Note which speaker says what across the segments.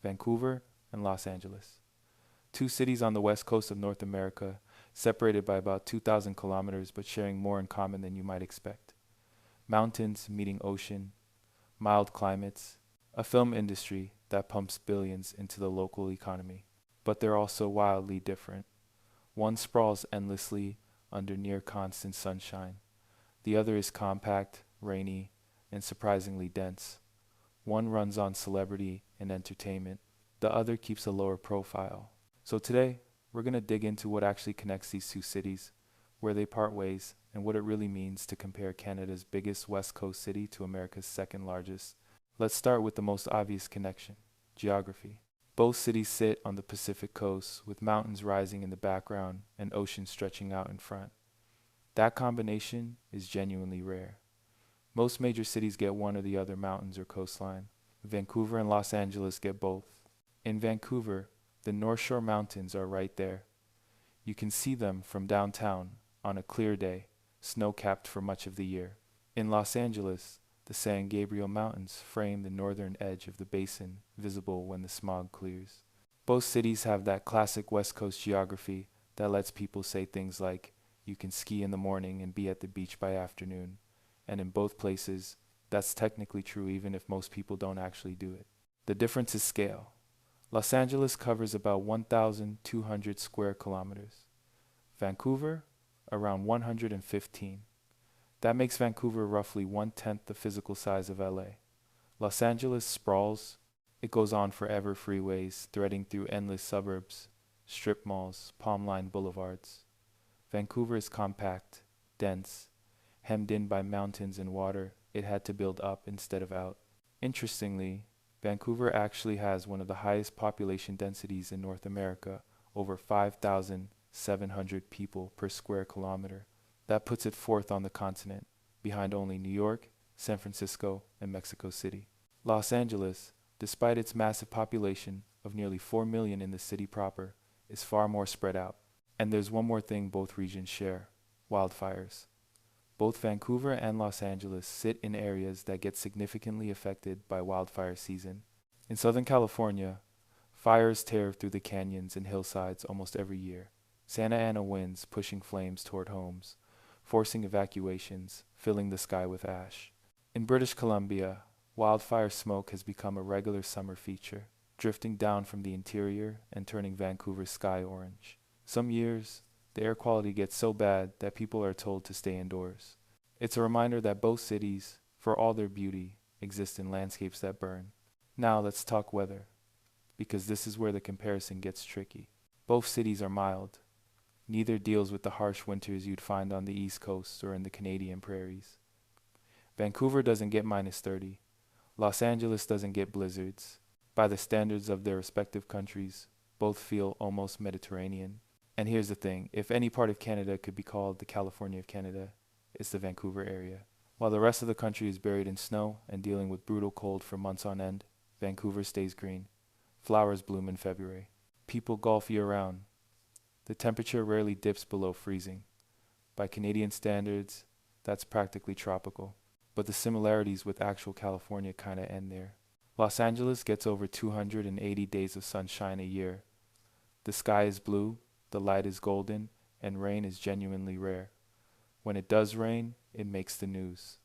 Speaker 1: Vancouver and Los Angeles. Two cities on the west coast of North America, separated by about 2,000 kilometers but sharing more in common than you might expect. Mountains meeting ocean, mild climates, a film industry that pumps billions into the local economy. But they're also wildly different. One sprawls endlessly under near constant sunshine. The other is compact, rainy, and surprisingly dense. One runs on celebrity and entertainment. The other keeps a lower profile. So today, we're going to dig into what actually connects these two cities, where they part ways, and what it really means to compare Canada's biggest West Coast city to America's second largest. Let's start with the most obvious connection: geography. Both cities sit on the Pacific coast, with mountains rising in the background and oceans stretching out in front. That combination is genuinely rare. Most major cities get one or the other, mountains or coastline. Vancouver and Los Angeles get both. In Vancouver, the North Shore Mountains are right there. You can see them from downtown on a clear day, snow-capped for much of the year. In Los Angeles, the San Gabriel Mountains frame the northern edge of the basin, visible when the smog clears. Both cities have that classic West Coast geography that lets people say things like, you can ski in the morning and be at the beach by afternoon. And in both places, that's technically true even if most people don't actually do it. The difference is scale. Los Angeles covers about 1,200 square kilometers. Vancouver, around 115. That makes Vancouver roughly 1/10 the physical size of LA. Los Angeles sprawls. It goes on forever, freeways threading through endless suburbs, strip malls, palm-lined boulevards. Vancouver is compact, dense, hemmed in by mountains and water it had to build up instead of out. Interestingly, Vancouver actually has one of the highest population densities in North America, over 5,700 people per square kilometer. That puts it fourth on the continent, behind only New York, San Francisco, and Mexico City. Los Angeles, despite its massive population of nearly 4 million in the city proper, is far more spread out. And there's one more thing both regions share: wildfires. Both Vancouver and Los Angeles sit in areas that get significantly affected by wildfire season. In Southern California, fires tear through the canyons and hillsides almost every year. Santa Ana winds pushing flames toward homes, forcing evacuations, filling the sky with ash. In British Columbia, wildfire smoke has become a regular summer feature, drifting down from the interior and turning Vancouver's sky orange. Some years, the air quality gets so bad that people are told to stay indoors. It's a reminder that both cities, for all their beauty, exist in landscapes that burn. Now let's talk weather, because this is where the comparison gets tricky. Both cities are mild. Neither deals with the harsh winters you'd find on the East Coast or in the Canadian prairies. Vancouver doesn't get -30. Los Angeles doesn't get blizzards. By the standards of their respective countries, both feel almost Mediterranean. And here's the thing: if any part of Canada could be called the California of Canada, it's the Vancouver area. While the rest of the country is buried in snow and dealing with brutal cold for months on end, Vancouver stays green. Flowers bloom in February. People golf year-round. The temperature rarely dips below freezing. By Canadian standards, that's practically tropical. But the similarities with actual California kinda end there. Los Angeles gets over 280 days of sunshine a year. The sky is blue, the light is golden, and rain is genuinely rare. When it does rain, it makes the news.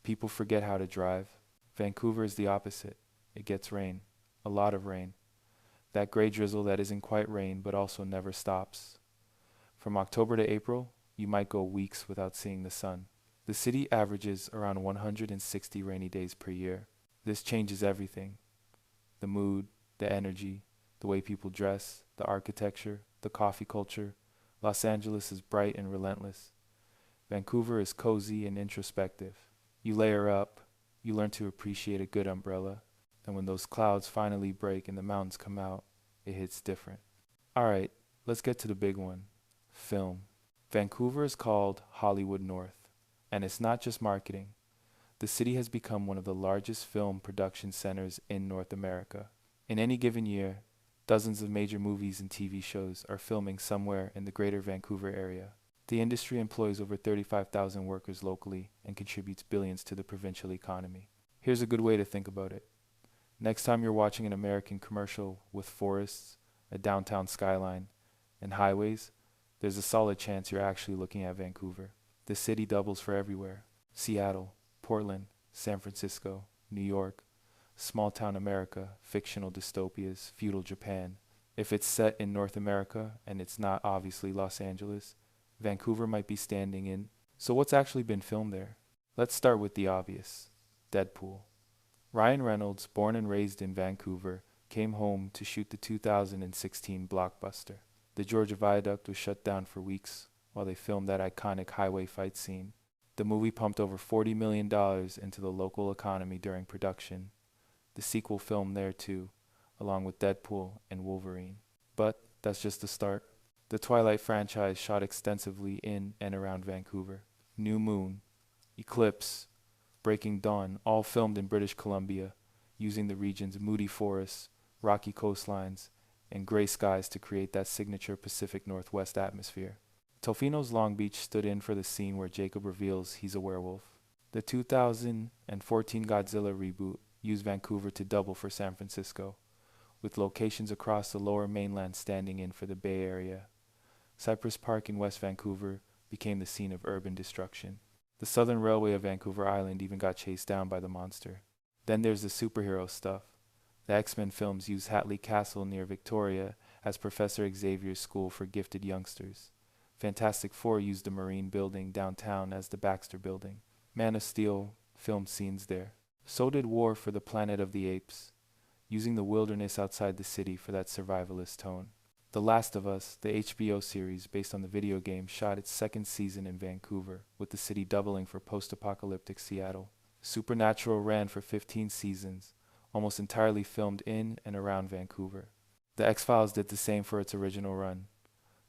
Speaker 1: People forget how to drive. Vancouver is the opposite. It gets rain, a lot of rain. That gray drizzle that isn't quite rain but also never stops. From October to April, you might go weeks without seeing the sun. The city averages around 160 rainy days per year. This changes everything: the mood, the energy, the way people dress, the architecture, the coffee culture. Los Angeles is bright and relentless. Vancouver is cozy and introspective. You layer up, you learn to appreciate a good umbrella, and when those clouds finally break and the mountains come out, it hits different. Alright, let's get to the big one: film. Vancouver is called Hollywood North, and it's not just marketing. The city has become one of the largest film production centers in North America. In any given year, dozens of major movies and TV shows are filming somewhere in the greater Vancouver area. The industry employs over 35,000 workers locally and contributes billions to the provincial economy. Here's a good way to think about it. Next time you're watching an American commercial with forests, a downtown skyline, and highways, there's a solid chance you're actually looking at Vancouver. The city doubles for everywhere. Seattle, Portland, San Francisco, New York, small town America, fictional dystopias, feudal Japan. If it's set in North America and it's not obviously Los Angeles, Vancouver might be standing in. So what's actually been filmed there? Let's start with the obvious. Deadpool. Ryan Reynolds, born and raised in Vancouver, came home to shoot the 2016 blockbuster. The Georgia Viaduct was shut down for weeks while they filmed that iconic highway fight scene. The movie pumped over $40 million into the local economy during production. The sequel filmed there too, along with Deadpool and Wolverine. But that's just the start. The Twilight franchise shot extensively in and around Vancouver. New Moon, Eclipse, Breaking Dawn, all filmed in British Columbia, using the region's moody forests, rocky coastlines, and gray skies to create that signature Pacific Northwest atmosphere. Tofino's Long Beach stood in for the scene where Jacob reveals he's a werewolf. The 2014 Godzilla reboot used Vancouver to double for San Francisco, with locations across the lower mainland standing in for the Bay Area. Cypress Park in West Vancouver became the scene of urban destruction. The Southern Railway of Vancouver Island even got chased down by the monster. Then there's the superhero stuff. The X-Men films use Hatley Castle near Victoria as Professor Xavier's school for gifted youngsters. Fantastic Four used the Marine Building downtown as the Baxter Building. Man of Steel filmed scenes there. So did War for the Planet of the Apes, using the wilderness outside the city for that survivalist tone. The Last of Us, the HBO series based on the video game, shot its second season in Vancouver, with the city doubling for post-apocalyptic Seattle. Supernatural ran for 15 seasons, almost entirely filmed in and around Vancouver. The X-Files did the same for its original run.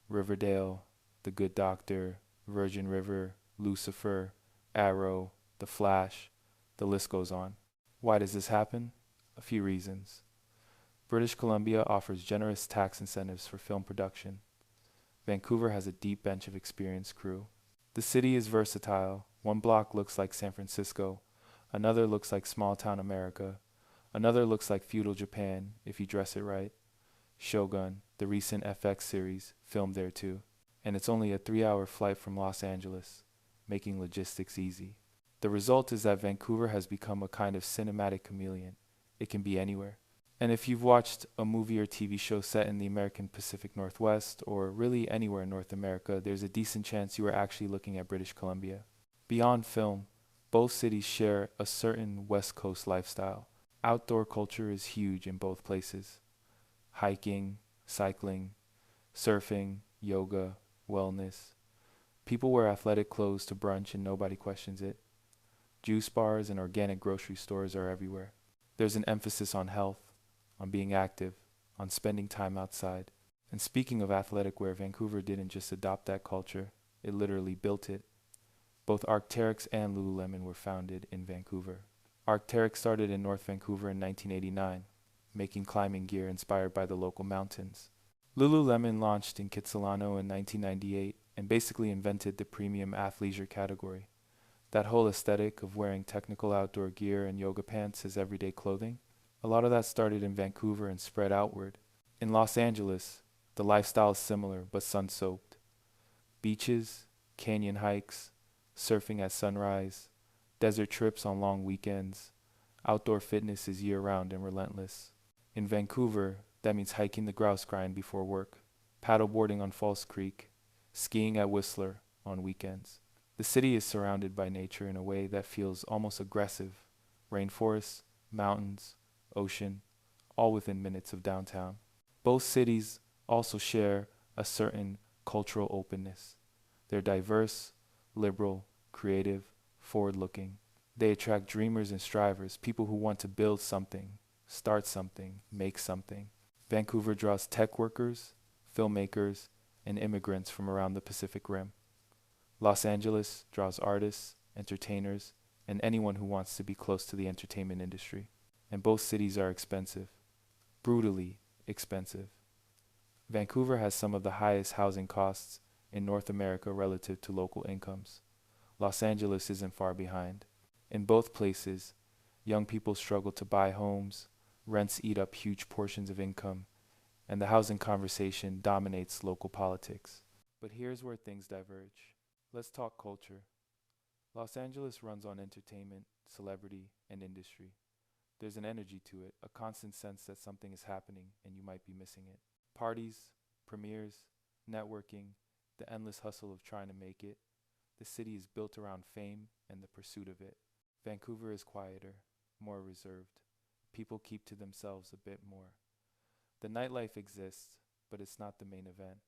Speaker 1: Riverdale, The Good Doctor, Virgin River, Lucifer, Arrow, The Flash, the list goes on. Why does this happen? A few reasons. British Columbia offers generous tax incentives for film production. Vancouver has a deep bench of experienced crew. The city is versatile. One block looks like San Francisco, another looks like small-town America, another looks like feudal Japan if you dress it right. Shogun, the recent FX series, filmed there too. And it's only a 3-hour flight from Los Angeles, making logistics easy. The result is that Vancouver has become a kind of cinematic chameleon. It can be anywhere. And if you've watched a movie or TV show set in the American Pacific Northwest, or really anywhere in North America, there's a decent chance you are actually looking at British Columbia. Beyond film, both cities share a certain West Coast lifestyle. Outdoor culture is huge in both places. Hiking, cycling, surfing, yoga, wellness. People wear athletic clothes to brunch and nobody questions it. Juice bars and organic grocery stores are everywhere. There's an emphasis on health, on being active, on spending time outside. And speaking of athletic wear, Vancouver didn't just adopt that culture, it literally built it. Both Arc'teryx and Lululemon were founded in Vancouver. Arc'teryx started in North Vancouver in 1989, making climbing gear inspired by the local mountains. Lululemon launched in Kitsilano in 1998 and basically invented the premium athleisure category. That whole aesthetic of wearing technical outdoor gear and yoga pants as everyday clothing, a lot of that started in Vancouver and spread outward. In Los Angeles, the lifestyle is similar but sun-soaked. Beaches, canyon hikes, surfing at sunrise, desert trips on long weekends. Outdoor fitness is year-round and relentless. In Vancouver, that means hiking the grouse grind before work, paddleboarding on False Creek, skiing at Whistler on weekends. The city is surrounded by nature in a way that feels almost aggressive. Rainforests, mountains, ocean, all within minutes of downtown. Both cities also share a certain cultural openness. They're diverse, liberal, creative, forward-looking. They attract dreamers and strivers, people who want to build something, start something, make something. Vancouver draws tech workers, filmmakers, and immigrants from around the Pacific Rim. Los Angeles draws artists, entertainers, and anyone who wants to be close to the entertainment industry. And both cities are expensive, brutally expensive. Vancouver has some of the highest housing costs in North America relative to local incomes. Los Angeles isn't far behind. In both places, young people struggle to buy homes, Rents eat up huge portions of income, and the housing conversation dominates local politics. But here's where things diverge. Let's talk culture. Los Angeles runs on entertainment, celebrity, and industry. There's an energy to it, a constant sense that something is happening and you might be missing it. Parties, premieres, networking, the endless hustle of trying to make it. The city is built around fame and the pursuit of it. Vancouver is quieter, more reserved. People keep to themselves a bit more. The nightlife exists, but it's not the main event.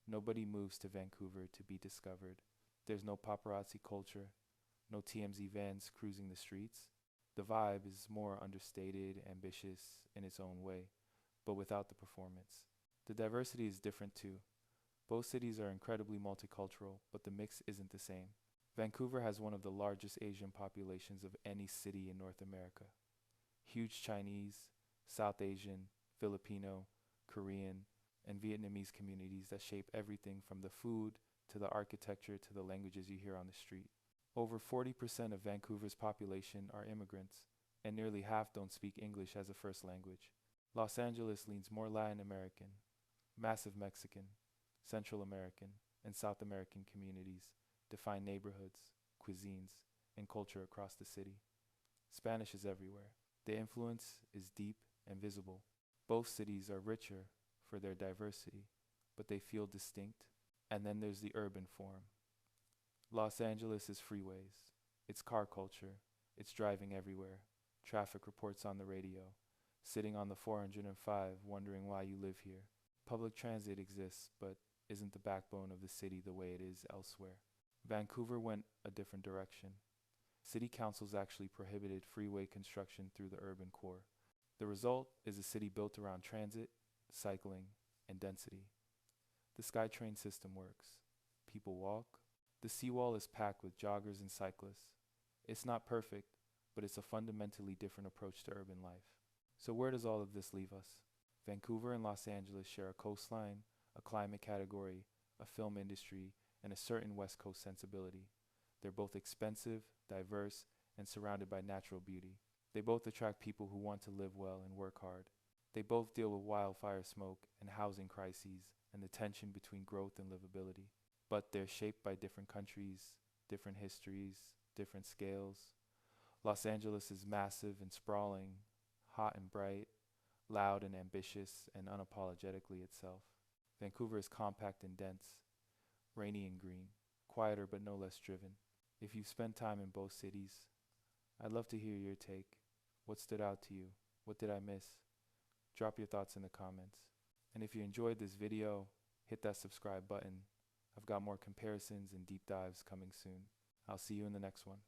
Speaker 1: Nobody moves to Vancouver to be discovered. There's no paparazzi culture, no TMZ vans cruising the streets. The vibe is more understated, ambitious in its own way, but without the performance. The diversity is different too. Both cities are incredibly multicultural, but the mix isn't the same. Vancouver has one of the largest Asian populations of any city in North America. Huge Chinese, South Asian, Filipino, Korean, and Vietnamese communities that shape everything from the food to the architecture to the languages you hear on the street. Over 40% of Vancouver's population are immigrants, and nearly half don't speak English as a first language. Los Angeles leans more Latin American, massive Mexican, Central American, and South American communities define neighborhoods, cuisines, and culture across the city. Spanish is everywhere. The influence is deep and visible. Both cities are richer for their diversity, but they feel distinct. And then there's the urban form. Los Angeles is freeways. It's car culture. It's driving everywhere. Traffic reports on the radio. Sitting on the 405 wondering why you live here. Public transit exists, but isn't the backbone of the city the way it is elsewhere. Vancouver went a different direction. City councils actually prohibited freeway construction through the urban core. The result is a city built around transit, cycling, and density. The SkyTrain system works. People walk. The seawall is packed with joggers and cyclists. It's not perfect, but it's a fundamentally different approach to urban life. So where does all of this leave us? Vancouver and Los Angeles share a coastline, a climate category, a film industry, and a certain West Coast sensibility. They're both expensive, diverse, and surrounded by natural beauty. They both attract people who want to live well and work hard. They both deal with wildfire smoke and housing crises and the tension between growth and livability. But they're shaped by different countries, different histories, different scales. Los Angeles is massive and sprawling, hot and bright, loud and ambitious, and unapologetically itself. Vancouver is compact and dense, rainy and green, quieter but no less driven. If you've spent time in both cities, I'd love to hear your take. What stood out to you? What did I miss? Drop your thoughts in the comments. And if you enjoyed this video, hit that subscribe button. I've got more comparisons and deep dives coming soon. I'll see you in the next one.